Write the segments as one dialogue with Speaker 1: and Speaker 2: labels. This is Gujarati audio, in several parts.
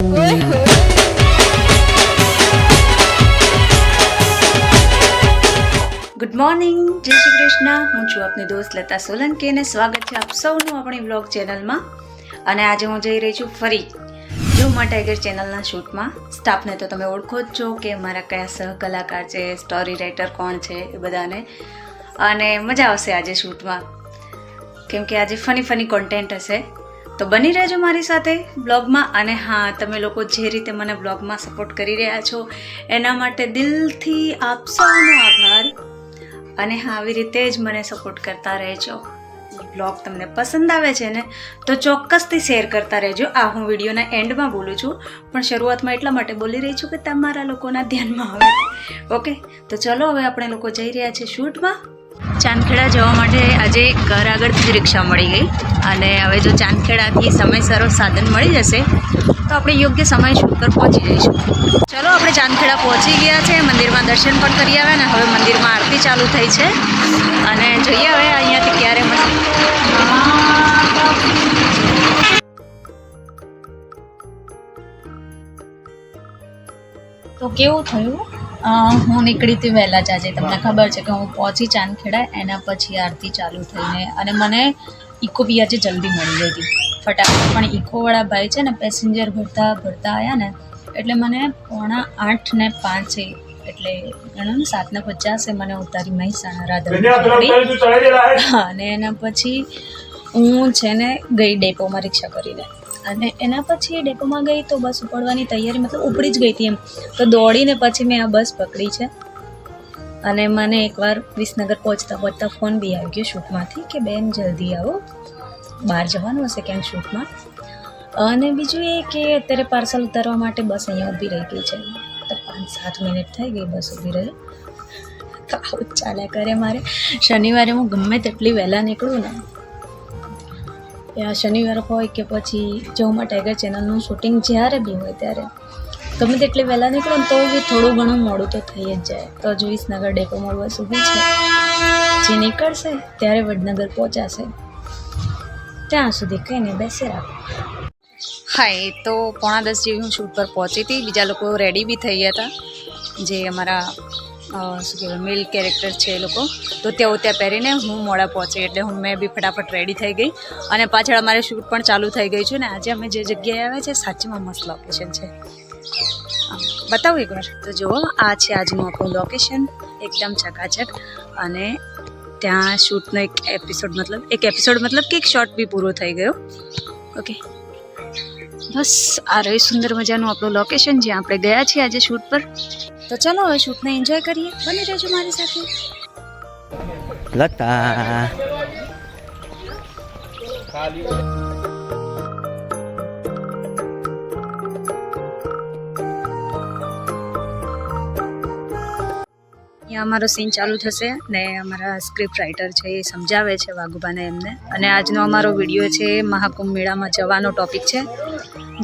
Speaker 1: ગુડ મોર્નિંગ, જય શ્રી કૃષ્ણ. હું છું આપની દોસ્ત લતા સોલંકી અને સ્વાગત છે આપ સૌનું આપણી બ્લોગ ચેનલમાં. અને આજે હું જઈ રહી છું ફરી ઝુમા ટાઈગર ચેનલના શૂટમાં. સ્ટાફને તો તમે ઓળખો જ છો કે મારા કયા સહકલાકાર છે, સ્ટોરી રાઇટર કોણ છે એ બધાને. અને મજા આવશે આજે શૂટમાં, કેમ કે આજે ફની કોન્ટેન્ટ હશે. તો બની રહેજો મારી સાથે બ્લોગમાં. અને હા, તમે લોકો જે રીતે મને બ્લોગમાં સપોર્ટ કરી રહ્યા છો એના માટે દિલથી આપ સૌનો આભાર. અને હા, આવી રીતે જ મને સપોર્ટ કરતા રહેજો. બ્લોગ તમને પસંદ આવે છે ને તો ચોક્કસથી શેર કરતા રહેજો. આ હું વિડીયોના એન્ડમાં બોલું છું, પણ શરૂઆતમાં એટલા માટે બોલી રહી છું કે તમારા લોકોના ધ્યાનમાં આવે. ઓકે, તો ચલો હવે આપણે લોકો જઈ રહ્યા છીએ શૂટમાં. ચાંદખેડા જવા માટે આજે ઘર આગળથી જ રિક્ષા મળી ગઈ. અને હવે જો ચાંદખેડાથી સમયસર સાધન મળી જશે તો આપણે યોગ્ય સમય શૂટ પર પહોંચી જઈશું. ચલો, આપણે ચાંદખેડા પહોંચી ગયા છે. મંદિરમાં દર્શન પણ કરી આવ્યા ને હવે મંદિરમાં આરતી ચાલુ થઈ છે. અને જોઈએ હવે અહીંયાથી ક્યારે તો કેવું થયું. હું નીકળી હતી વહેલા જ આજે. તમને ખબર છે કે હું પહોંચી ચાંદખેડા, એના પછી આરતી ચાલુ થઈને અને મને ઇકો બી આજે જલ્દી મળી ગઈ હતી ફટાફટ. પણ ઇકોવાળા ભાઈ છે ને પેસેન્જર ભરતા આવ્યા ને એટલે મને 7:05 એટલે 7:50 મને ઉતારી મહેસાણા રાધા. અને એના પછી હું છે ને ગઈ ડેપોમાં રિક્ષા કરીને. અને એના પછી ડેપોમાં ગઈ તો બસ ઉપડવાની તૈયારી, મતલબ ઉપડી જ ગઈ હતી એમ. તો દોડીને પછી મેં આ બસ પકડી છે. અને મને એકવાર વિસનગર પહોંચતા ફોન બી આવી ગયો શૂટમાંથી કે બેન જલ્દી આવો, બહાર જવાનું હશે ક્યાંક શૂટમાં. અને બીજું એ કે અત્યારે પાર્સલ ઉતારવા માટે બસ અહીંયા ઊભી રહી ગઈ છે. તો 5-7 મિનિટ થઈ ગઈ બસ ઊભી રહી. તો આવું જ ચાલ્યા કરે મારે. શનિવારે હું ગમે તેટલી વહેલા નીકળું ને, શનિવાર હોય કે પછી ઝુમા ટાઈગર ચેનલનું શૂટિંગ જ્યારે બી હોય ત્યારે ગમે તેટલી વહેલા નીકળો ને તો બી થોડું ઘણું મોડું તો થઈ જ જાય. તો જ વિસનગર ડેપોમાં બસ ઊભી છે. જે નીકળશે ત્યારે વડનગર પહોંચાશે. ત્યાં સુધી કંઈ નહીં, બેસી રાખો. હા, એ તો 9:45 જેવી હું શૂટ પર પહોંચી હતી. બીજા લોકો રેડી બી થઈ ગયા હતા, જે અમારા શું કહેવાય મેલ કેરેક્ટર છે એ લોકો. તો ત્યાં પહેરીને હું મોડા પહોંચી એટલે મેં બી ફટાફટ રેડી થઈ ગઈ. અને પાછળ અમારે શૂટ પણ ચાલુ થઈ ગઈ છે. ને આજે અમે જે જગ્યાએ આવ્યા છે સાચીમાં મસ્ત લોકેશન છે. બતાવું એકવાર તો જુઓ, આ છે આજનું આપણું લોકેશન, એકદમ ચકાચક. અને ત્યાં શૂટનો એક એપિસોડ મતલબ કે એક શોટ બી પૂરો થઈ ગયો. ઓકે, બસ આ રહ્યું સુંદર મજાનું આપણું લોકેશન જ્યાં આપણે ગયા છીએ આજે શૂટ પર. તો ચલો હવે શૂટને એન્જોય કરીએ. બની રહેજો મારી સાથે.
Speaker 2: લતા
Speaker 1: અહીંયા અમારો સીન ચાલુ થશે ને અમારા સ્ક્રિપ્ટ રાઇટર છે એ સમજાવે છે વાઘુબાને એમને. અને આજનો અમારો વિડીયો છે મહાકુંભ મેળામાં જવાનો ટોપિક છે,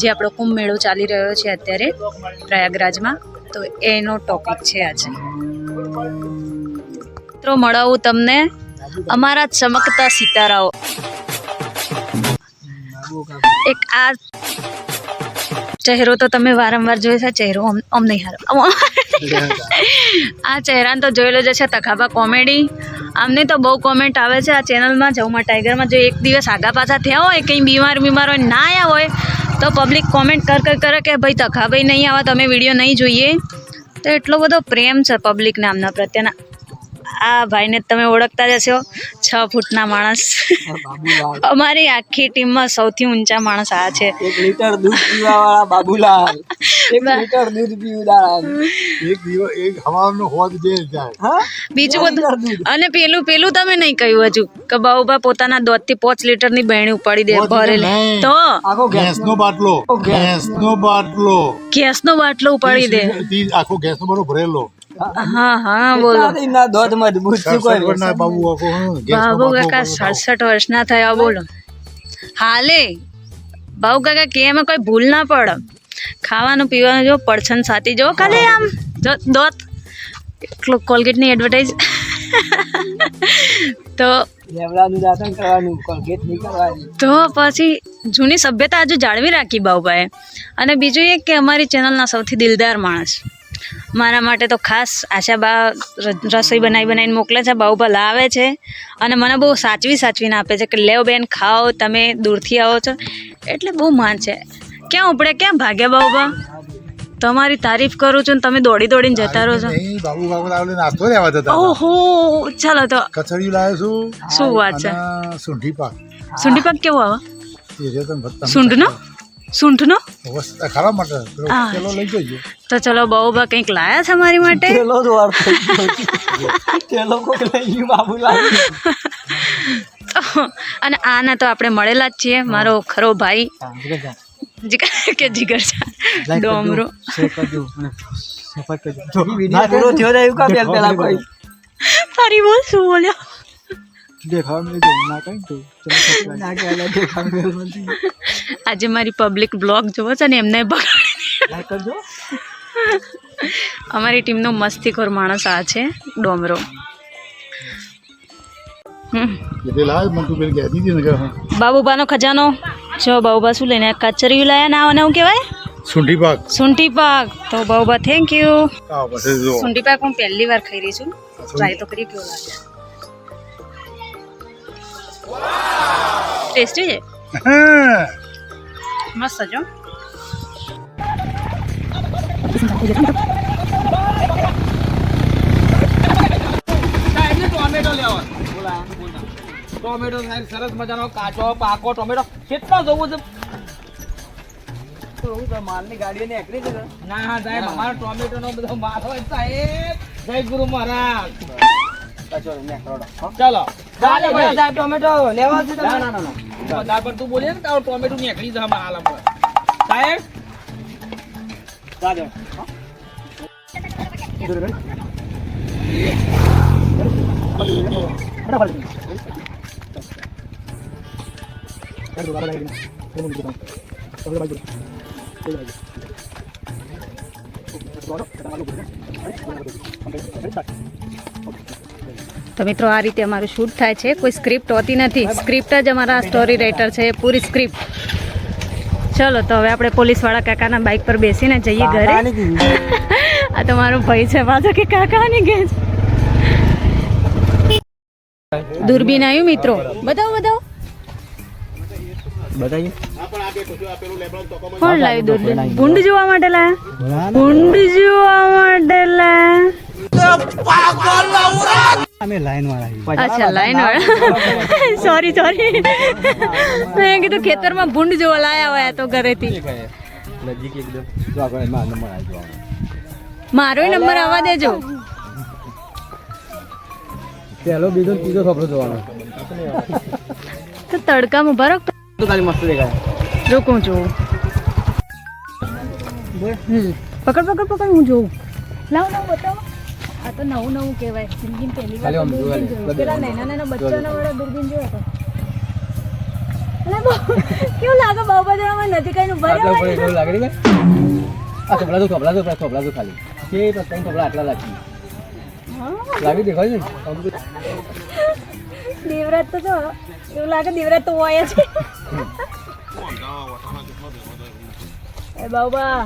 Speaker 1: જે આપણો કુંભ મેળો ચાલી રહ્યો છે અત્યારે પ્રયાગરાજમાં. તો એનો ટોપિક છે આજે. મિત્રો, મળાવું તમને અમારા ચમકતા સિતારાઓ. એક આ ચહેરો તો તમે વારંવાર જોયો છે. ચહેરો આમ નહીં હારો. આ ચહેરાને તો જોયેલો જ છે. તખાબા કોમેડી. આમની તો બહુ કોમેન્ટ આવે છે આ ચેનલમાં ઝુમા ટાઈગરમાં. જો એક દિવસ આગા પાછા થયા હોય, કંઈ બીમાર હોય, ના આવ્યા હોય તો પબ્લિક કોમેન્ટ કરે કે ભાઈ તખાભાઈ નહીં આવા, તમે વિડીયો નહીં જોઈએ. તો એટલો બધો પ્રેમ છે પબ્લિકને આમના પ્રત્યેના. આ ભાઈને તમે ઓળખતા જ હશો, 6 ફૂટના માણસ. અમારી આખી ટીમમાં સૌથી ઊંચા માણસ આ છે.
Speaker 2: 1 લીટર દૂધ પીવાવાળા બાબુલાલ. 1 લીટર દૂધ પીવડાવે. એક હવાનો હોદ દે જાય.
Speaker 1: બીજું બધું. અને પેલું તમે નહીં કહ્યું હજુ કે બાબુબા પોતાના દોધથી 5 લીટરની બહેણી ઉપાડી દે ભરેલી. તો
Speaker 2: ગેસનો બાટલો
Speaker 1: ઉપાડી દે.
Speaker 2: આખો ગેસનો બાટલો ભરેલો.
Speaker 1: હા બોલો.
Speaker 2: બાબુ
Speaker 1: કાકા 67 વર્ષના થયા. બોલો હાલે બાબુ કાકા કે એમાં કોઈ ભૂલ ના પડે. ખાવાનું પીવાનું જો, પડછન સાથી જો, ખાલી આમ જો દોત કોલગેટની એડવર્ટાઈઝ. તો
Speaker 2: લેવડાનું દાંતણ કરવાનું, કોલગેટ નહીં કરવાની.
Speaker 1: તો પછી જૂની સભ્યતા હજુ જાળવી રાખી બાઉભાઈએ. અને બીજું એ કે અમારી ચેનલના સૌથી દિલદાર માણસ મારા માટે તો ખાસ આશાબા રસોઈ બનાવીને મોકલે છે, બાઉભા લાવે છે અને મને બહુ સાચવીને આપે છે કે લેવ બેન ખાઓ, તમે દૂરથી આવો છો એટલે બહુ માન છે. ક્યાં ઉપડે ક્યાં ભાગ્યા બાઉભા, તમારી તારીફ કરું છું ને તમે દોડીને જતા રહો છો.
Speaker 2: બાબુ લાવલે નાસ્તો લેવા જતા.
Speaker 1: ઓહો ચાલો તો
Speaker 2: કચરિયું લાવ્યો છું.
Speaker 1: શું વાત છે.
Speaker 2: સૂંઠી પાક
Speaker 1: કેવો આવે? સૂંઠનો
Speaker 2: ખાવા માટે લઈ જજો.
Speaker 1: તો ચલો બાઉભા કંઈક લાયા છે મારી માટે. અને આના તો આપણે મળેલા જ છીએ, મારો ખરો ભાઈ જીગર ડોમરો. ફરી બોલ શું બોલ્યો? આજે મારી પબ્લિક બ્લોગ જોવો છે ને એમને બગાડી. અમારી ટીમનો મસ્તીખોર માણસ આ છે ડોમરો. બાબુબાનો ખજાનો જો. બાબુબા શું લઈને કચરિયું લાયા ના અને શું કહેવાય? સૂંઠી પાક. તો બાબુબા થેન્ક યુ. સૂંઠી પાક હું પહેલી વાર ખાઈ રહી છું, ટ્રાય તો કરી કેવો લાગે. ટેસ્ટી છે, મસ્ત જો.
Speaker 3: ટોમેટો સરસ મજાનો કાચો પાકો ટોમેટો કેટલો જોવું છે? માલની ગાડી નીકળી છે. ના સાહેબ, અમારો ટોમેટો નો બધો માલ હોય સાહેબ. જય ગુરુ મહારાજ. ચલો સાહેબ, ટોમેટો લેવા છે. ના પર તું બોલે ને તારો ટોમેટો નીકળી જાય માલ આપણે સાહેબ.
Speaker 1: તો મિત્રો આ રીતે અમારું શૂટ થાય છે, કોઈ સ્ક્રિપ્ટ હોતી નથી, સ્ક્રિપ્ટ જ અમારા સ્ટોરી રાઇટર છે, પૂરી સ્ક્રિપ્ટ. ચલો તો હવે આપણે પોલીસવાળા કાકાના બાઇક પર બેસીને જઈએ ઘરે. આ તો મારો ભાઈ છે પાછો કે કાકાની ગેસ. દૂરબીન આવ્યું મિત્રો, બતાવો. કોણ લાવ્યું દૂરબીન? ભૂંડ જોવા માટે લાયા. અચ્છા લાઈન વાળા. સોરી મેં કીધું ખેતરમાં ભૂંડ જોવા લાયા હોય તો ઘરેથી. મારો નંબર આવવા દેજો.
Speaker 3: પેલો બીજો ત્રીજો છોકરો જોવાનો.
Speaker 1: તો તડકામાં ઉભા રહો.
Speaker 3: ખાલી મસ્ત દેખાય.
Speaker 1: રોકું છું. પકડ હું જોઉં. લાવ બતાવો. આ તો નવું કહેવાય. જિંદગી પહેલી વાર પેલા નાના બચ્ચાના વાળા દૂરબીન જોયા હતા. કેવું લાગે બાબા જવામાં નથી કઈ ઉભા
Speaker 3: લાગે ને. આ થોભલા તો ખાલી કે કઈ થોભલા આટલા લાગી દેખાય ને.
Speaker 1: દેવરાજ તો જો એવું લાગે દેવરાજ તો હોય છે. એ બાબા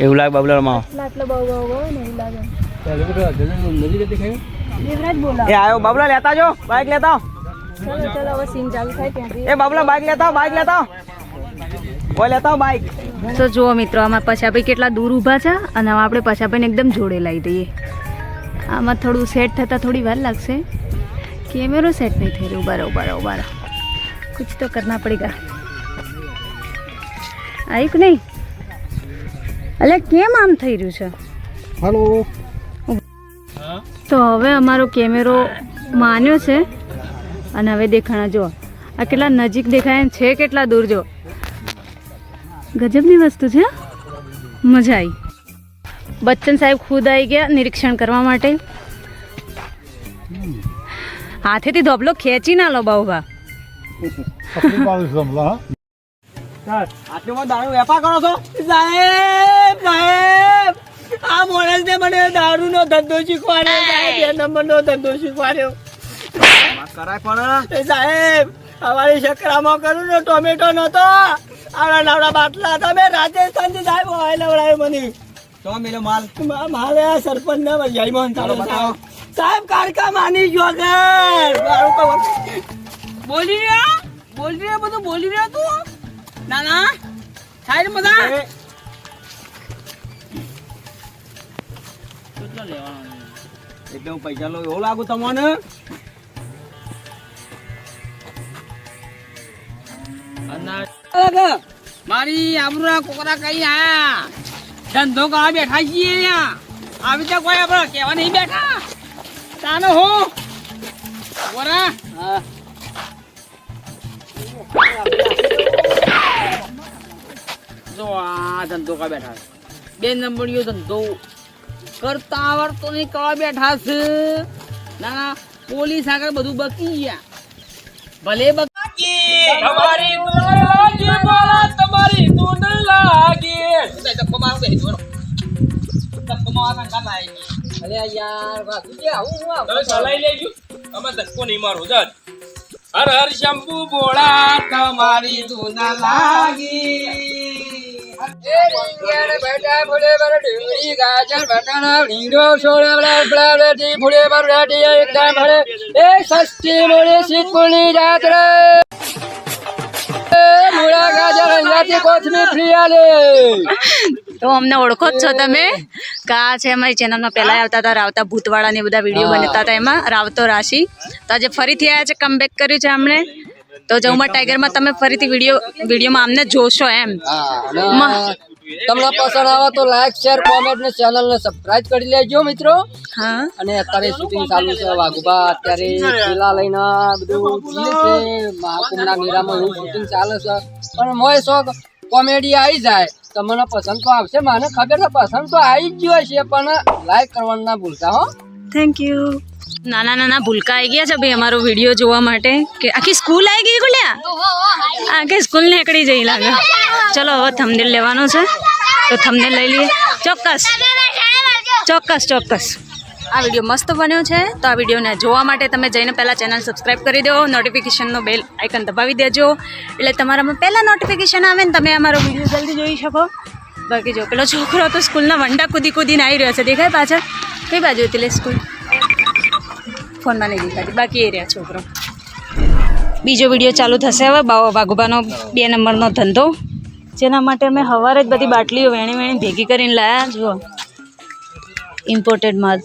Speaker 3: એવું લાગે બાબલામાં
Speaker 1: આટલો બાબા હોય ને એવું લાગે. દેવરાજ બોલા.
Speaker 3: એ આયો બાબલા લેતા જો બાઈક લેતા.
Speaker 1: ચલો હવે સીન ચાલુ થાય ત્યાંથી.
Speaker 3: એ બાબલા બાઈક લેતા ઓય લેતા બાઈક.
Speaker 1: તો જુઓ મિત્રો આમાં પછાભાઈ કેટલા દૂર ઊભા છે અને આપણે પછાભાઈને એકદમ જોડે લાવી દઈએ. આમાં થોડું સેટ થતાં થોડી વાર લાગશે. કેમેરો સેટ નહીં થઈ રહ્યો. ઉભા રહો. કુછ તો કરના પડેગા. આવ્યું કે નહીં? અલે કેમ આમ થઈ રહ્યું છે?
Speaker 2: હેલો.
Speaker 1: તો હવે અમારો કેમેરો માન્યો છે અને હવે દેખાણા જો આ કેટલા નજીક દેખાય છે, કેટલા દૂર જો. ગજબની વસ્તુ છે, મજા આવી. બચ્ચન સાહેબ ખુદ આવી ગયા નિરીક્ષણ કરવા માટે. હાથેથી ધોબલો ખેંચી ના લો બાઉભા.
Speaker 3: આટલું દારૂ વેપાર કરો છો સાહેબ? આ માણસને મને દારૂનો ધંધો શીખવાડ્યો સાહેબ. 2 નંબરનો ધંધો શીખવાડ્યો. કરાય પણ
Speaker 4: એ સાહેબ અમારી શકરામાં કરું ને ટોમેટો નતો આવડા નાવડા બાટલા હતા મેં રાજસ્થાનથી સાહેબ હોય લવડાવ્યો મને
Speaker 3: તો મેલો માલ
Speaker 4: મારે સરપંચ ને જયમોહન
Speaker 3: ચાલો બતાવો.
Speaker 4: સાહેબ કારકા માની ગયો કે બોલી રહ્યા બધું બોલી રહ્યા તું ના ના સાહેબ બધા કેટલા લેવાનો
Speaker 3: એટલે હું પૈસા લઉં એવું લાગુ તમને
Speaker 4: મારી આબરૂના કોકરા કઈ આયા ધંધો કરવા બેઠા છીએ અહીંયા આવી તો કોઈ આપણે કહેવા નહીં બેઠા તાનો હો બોરા જો આ ધંધો કરવા બેઠા છે 2 નંબરીયો ધંધો કરતા આવડતો નહીં કરવા બેઠા છે ના પોલીસ આગળ બધું બકી ગયા ભલે તમારી દૂધ લાગી ધક્કો મારો બે જોરો ધક્કો મારવા કા ભાઈ અરે યાર વાગુ કે આવું
Speaker 5: તમે ચલાઈ લેજો અમે ધક્કો નહીં મારો જજ હર હર શંભુ બોળા તમારી દૂધ લાગી
Speaker 3: બેટા ફૂલે બર ઢીંગળી ગાજર બટાણા ભીંડો સોળા બ્લાડી ફૂલે બર રાડી એકદમ હળે એ સસ્તી મોળી શીતપુરની જાત્રે મૂળા ગાજર અંગાથી કોથમી ફ્રી આલે
Speaker 1: તો અમને ઓળખો જ છો તમે કા છે અમારી ચેનલમાં પહેલા આવતા હતા રાવતા ભૂતવાળા ને બધા વિડીયો બનતા હતા એમાં રાવતો રાશિ તો આજે ફરીથી આવ્યા છે કમબેક કર્યું છે અમને તો જમવા ટાઈગરમાં તમે ફરીથી વિડીયોમાં અમને જોશો એમ
Speaker 3: તમને પસંદ આવે તો લાઈક શેર કોમેન્ટ ને ચેનલ ને સબસ્ક્રાઇબ કરી લેજો મિત્રો
Speaker 1: હા
Speaker 3: અને અત્યારે શૂટિંગ ચાલુ છે વાઘુબા અત્યારે પેલા લઈને બધું જીએ છે મહાકુંભના મેળામાં એવું શૂટિંગ ચાલે છે પણ મોય શોખ કોમેડી આવી જાય તમને પસંદ તો આવશે મને ખબર છે પસંદ તો આવી જ ગયો છે પણ લાઈક કરવાનું ના ભૂલતા હો
Speaker 1: થેન્ક યુ નાના નાના ભૂલકા આવી ગયા છે ભાઈ અમારો વિડીયો જોવા માટે કે આખી સ્કૂલ આવી ગઈ ગુલ્યા આખી સ્કૂલ નીકળી જઈ લાગે ચલો હવે થંબનેલ લેવાનો છે તો થંબનેલ લઈ લઈએ ચોક્કસ આ વિડીયો મસ્ત બન્યો છે તો આ વિડીયોને જોવા માટે તમે જઈને પહેલાં ચેનલ સબસ્ક્રાઈબ કરી દો નોટિફિકેશનનો બેલ આઇકન દબાવી દેજો એટલે તમારામાં પહેલાં નોટિફિકેશન આવે ને તમે અમારો વિડીયો જલ્દી જોઈ શકો બાકી જો પેલો છોકરો તો સ્કૂલના વંડા કૂદીને આવી રહ્યો છે દેખાય પાછળ કઈ બાજુ હતી લે સ્કૂલ ફોનમાં નહીં દેખાતી બાકી એ રહ્યા છોકરો બીજો વિડીયો ચાલુ થશે હવે વાઘુબાનો 2 નંબરનો ધંધો જેના માટે અમે સવારે જ બધી બાટલીઓ વેણી ભેગી કરીને લાયા જુઓ ઇમ્પોર્ટેડ માલ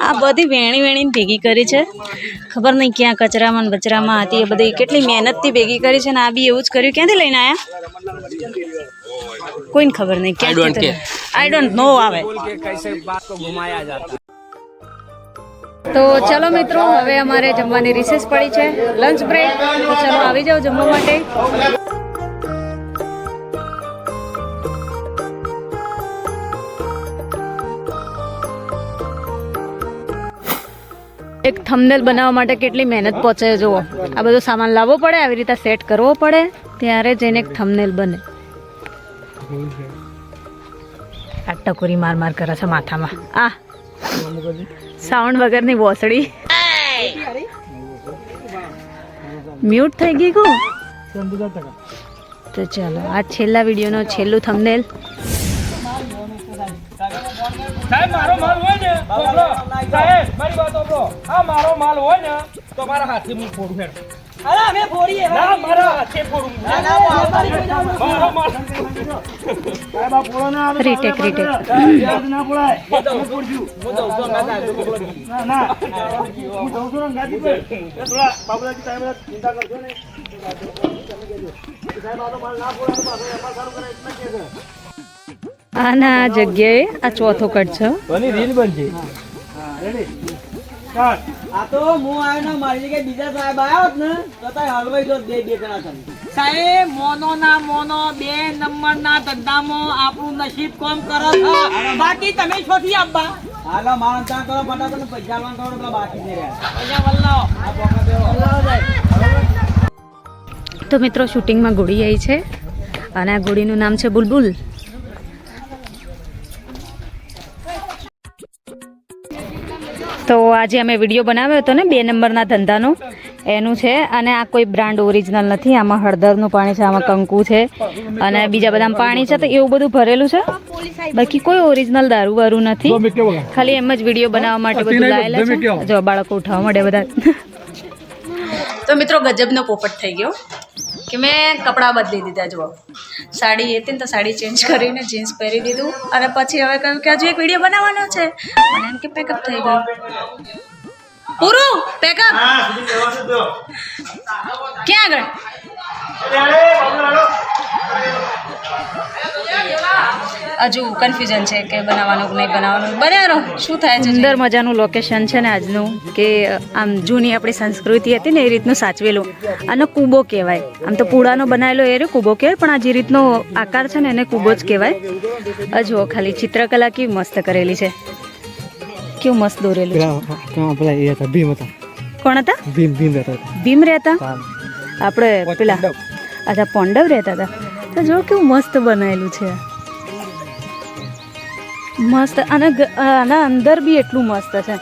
Speaker 1: આ બધી વેણી ભેગી કરી છે ખબર નહીં ક્યાં કચરામાં ને બચરામાં હતી એ બધી કેટલી મહેનતથી ભેગી કરી છે ને આ બી એવું જ કર્યું ક્યાંથી લઈને આવ્યા કોઈને ખબર નહીં ક્યાંથી આઈ ડોન્ટ નો આવે તો ચલો મિત્રો હવે અમારે જમવાની રિસેસ પડી છે લંચ બ્રેક તો ચલો આવી જાઓ જમવા માટે એક થંબનેલ બનાવવા માટે કેટલી મહેનત પહોંચે જુઓ આ બધો સામાન લાવવો પડે આવી રીતે સેટ કરવો પડે ત્યારે જઈને એક થંબનેલ બને આ ટકોરી માર કરે છે માથામાં આ સાઉન્ડ વગરની બોસડી મ્યુટ થઈ ગઈ કો તો ચાલો આ છેલ્લા વિડીયોનો છેલ્લું થંબનેલ
Speaker 5: સાહેબ મારો માલ હોય ને બોલો સાહેબ મારી વાત સાંભળો આ મારો માલ હોય ને તો મારા હાથે હું ફોડું હેડ
Speaker 4: અરે અમે ફોડીએ
Speaker 5: ના મારા હાથે ફોડું મારો માલ સાહેબ આ ફોડો ના આવે
Speaker 1: રીટેક
Speaker 5: યાદ ના પડાય હું તો ફોડ્યું હું તો ના ના હું તો ગાડી પર થોડા બાબુલાજી સાહેબ ચિંતા કરજો ને સાહેબ આ તો માલ ના ફોડે પાછો એમાં સારું કરે એટલે કે છે
Speaker 1: આના જગ્યાએ આ ચોથો કટ છે
Speaker 3: બની રીલ બનશે
Speaker 4: આ તો હું આવ્યો ને મારી જગ્યાએ બીજા સાહેબ આવ્યા હોત ને તો તારે હલવાઈ જો બે જણા છે સાહેબ મોનો 2 નંબરના ધંધામાં આપણું નસીબ કોમ કરે છે બાકી તમે છોથી આપવા હાલો માણસ ત્યાં કરો ફટાફટ પૈસા વાળા કરો પેલા બાકી છે પૈસા વલ્લાઓ આ પોકા દેવો
Speaker 1: તો મિત્રો શૂટિંગમાં ગોળી આવી છે અને આ ગોળીનું નામ છે બુલબુલ તો આજે અમે વિડીયો બનાવ્યો હતો ને 2 નંબરના ધંધાનો એનું છે અને આ કોઈ બ્રાન્ડ ઓરિજિનલ નથી. આમાં હળદરનું પાણી છે, આમાં કંકુ છે અને બીજા બધા પાણી છે, તો એવું બધું ભરેલું છે. બાકી કોઈ ઓરિજિનલ દારૂ વારું નથી, ખાલી એમ જ વિડીયો બનાવવા માટે બધું લાયેલા છે. જો બાળકો ઉઠાવવા માટે બધા. તો મિત્રો ગજબનો પોપટ થઈ ગયો કે મેં કપડાં બદલી દીધા. જુઓ સાડી હતી ને તો સાડી ચેન્જ કરીને જીન્સ પહેરી દીધું અને પછી હવે કહ્યું કે હજુ એક વિડીયો બનાવવાનો છે. મને એમ કે પેકઅપ થઈ ગયું પૂરું. પેકઅપ ક્યાં આગળ હજુ કન્ફ્યુઝન છે કે બનાવવાનું કે નહીં બનાવવાનું. બનાવો શું થાય છે. સુંદર મજાનું લોકેશન છે ને આજનું, કે આમ જૂની આપણી સંસ્કૃતિ હતી ને એ રીતનું સાચવેલું. આનો કૂબો કહેવાય. આમ તો પૂળાનો બનાવેલો એ કૂબો કહેવાય, પણ આ જે રીતનો આકાર છે ને એને કૂબો જ કહેવાય. જુઓ ખાલી ચિત્રકલા કેવી મસ્ત કરેલી છે, કેવું મસ્ત દોરેલું છે. કોણ હતા? ભીમ રહેતા. આપણે પેલા અચ્છા પાંડવ રહેતા હતા. તો જો કેવું મસ્ત બનાવેલું છે, મસ્ત. અને આના અંદર બી એટલું મસ્ત છે.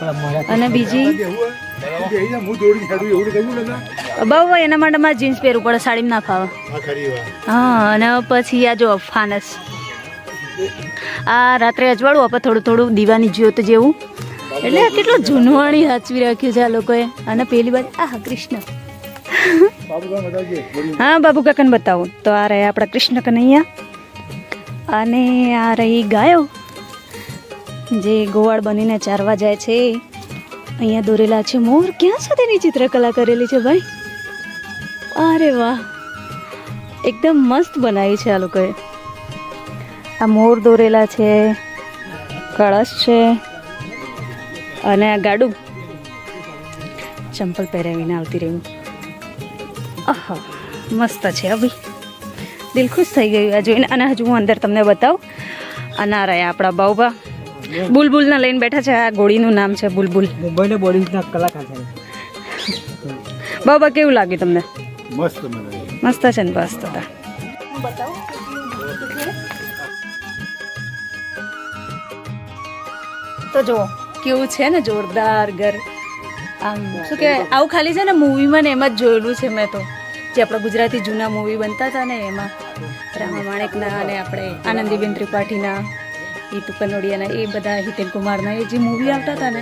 Speaker 1: અને બીજી બહુ એના માટે મારે જીન્સ પહેરવું પડે, સાડીમાં ના ફાવે. હા અને પછી આ જો ફાનસ, આ રાત્રે અજવાળું આપણે થોડું થોડું દીવાની જ્યોત જેવું. એટલે કેટલું જૂનવાણી સાચવી રાખ્યું છે આ લોકોએ. અને પેલી બાજુ આ કૃષ્ણ. હા બાબુ કાકાને બતાવું તો આ રહ્યા આપણા કૃષ્ણ કનૈયા અને આ રહી ગાયો જે ગોવાળ બનીને ચારવા જાય છે. અહીંયા દોરેલા છે મોર. ક્યાં સુધીની ચિત્રકલા કરેલી છે ભાઈ. અરે વાહ, એકદમ મસ્ત બનાવી છે આ લોકોએ. આ મોર દોરેલા છે, કળશ છે અને આ ગાડું ચંપલ પહેરાવીને આવતી રહ્યું. આહા મસ્ત છે ભાઈ, દિલ ખુશ થઈ ગયું આ જોઈને. અને હજુ હું અંદર તમને બતાવું. અને આ રહ્યા આપણા બાઉબા બુલબુલના લઈને બેઠા છે. આ ગોળીનું નામ છે બુલબુલ. કલાકાર છે. બાબા કેવું લાગ્યું તમને? મસ્ત છે ને? બસ તો તો જુઓ કેવું છે ને, જોરદાર ઘર. આમ શું કહેવાય, આવું ખાલી છે ને મૂવીમાં ને એમાં જ જોયેલું છે મેં તો. જે આપણા ગુજરાતી જૂના મૂવી બનતા હતા ને એમાં, રામા માણેકના અને આપણે આનંદીબેન ત્રિપાઠીના, ઈતુ કનોડિયાના, એ બધા હિતેન કુમારના એ જે મૂવી આવતા હતા ને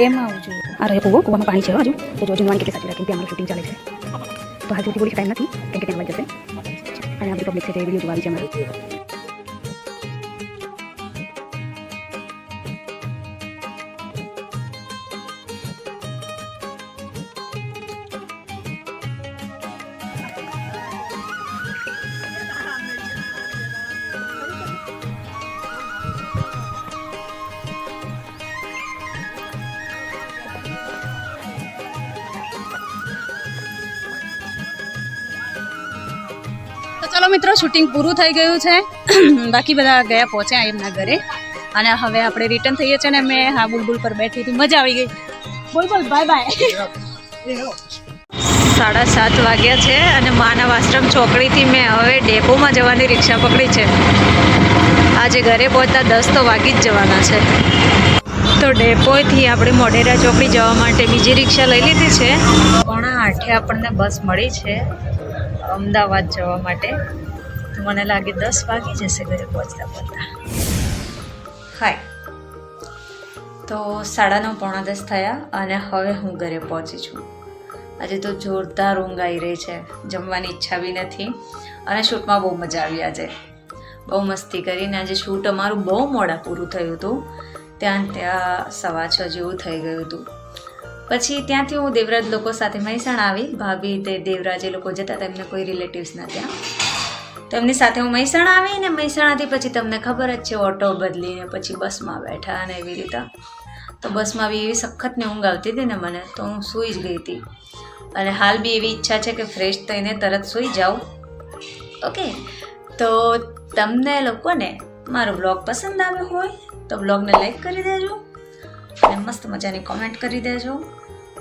Speaker 1: એમાં આવું જોઈએ. આ રહે કૂવો, કૂવામાં પાણી છે હજુ. તો જો જૂનવાની કેટલી સાચી રાખી, ત્યાં અમારું શૂટિંગ ચાલે છે. તો હાલ સુધી બોલી ટાઈમ નથી કેમ કે ત્યાં જશે. અને આપણી પબ્લિક છે જે વિડીયો જોવા આવી છે અમારી. ચલો મિત્રો, શૂટિંગ પૂરું થઈ ગયું છે. બાકી બધા ગયા પહોંચ્યા એમના ઘરે અને હવે આપણે રિટર્ન થઈએ છીએ. ને મેં હા બુલબુલ પર બેઠી હતી, મજા આવી ગઈ. બોલ બોલ બાય બાય. 7:30 વાગ્યા છે અને માનવ આશ્રમ ચોકડીથી મેં હવે ડેપોમાં જવાની રિક્ષા પકડી છે. આજે ઘરે પહોંચતા 10 તો વાગી જ જવાના છે. તો ડેપોથી આપણે મોઢેરા ચોકડી જવા માટે બીજી રિક્ષા લઈ લીધી છે. 7:30 આપણને બસ મળી છે અમદાવાદ જવા માટે. તો મને લાગે 10 વાગી જશે ઘરે પહોંચતા પહોંચતા. હાય, તો 9:30 પોણા 10 થયા અને હવે હું ઘરે પહોંચી છું. આજે તો જોરદાર ઊંઘ આવી રહી છે, જમવાની ઈચ્છા બી નથી અને શૂટમાં બહુ મજા આવી. આજે બહુ મસ્તી કરીને આજે શૂટ અમારું બહુ મોડા પૂરું થયું હતું. ત્યાં 6:15 જેવું થઈ ગયું હતું. પછી ત્યાંથી હું દેવરાજ લોકો સાથે મહેસાણા આવી. ભાભી તે દેવરાજ એ લોકો જતા હતા, એમને કોઈ રિલેટિવ્સના ત્યાં. તો એમની સાથે હું મહેસાણા આવી ને મહેસાણાથી પછી તમને ખબર જ છે ઓટો બદલીને પછી બસમાં બેઠા અને એવી રીતે. તો બસમાં બી એવી સખતને ઊંઘ આવતી હતી ને મને, તો હું સૂઈ જ ગઈ હતી. અને હાલ બી એવી ઈચ્છા છે કે ફ્રેશ થઈને તરત સૂઈ જાઉં. ઓકે, તો તમને લોકોને મારો બ્લોગ પસંદ આવ્યો હોય તો બ્લોગને લાઈક કરી દેજો અને મસ્ત મજાની કોમેન્ટ કરી દેજો.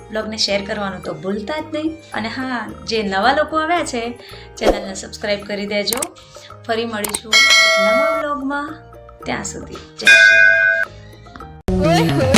Speaker 1: બ્લોગને શેર કરવાનું તો ભૂલતા જ નહીં. અને હા, જે નવા લોકો આવ્યા છે ચેનલને સબસ્ક્રાઈબ કરી દેજો. ફરી મળીશું નવા બ્લોગમાં. ત્યાં સુધી જય શ્રી રામ.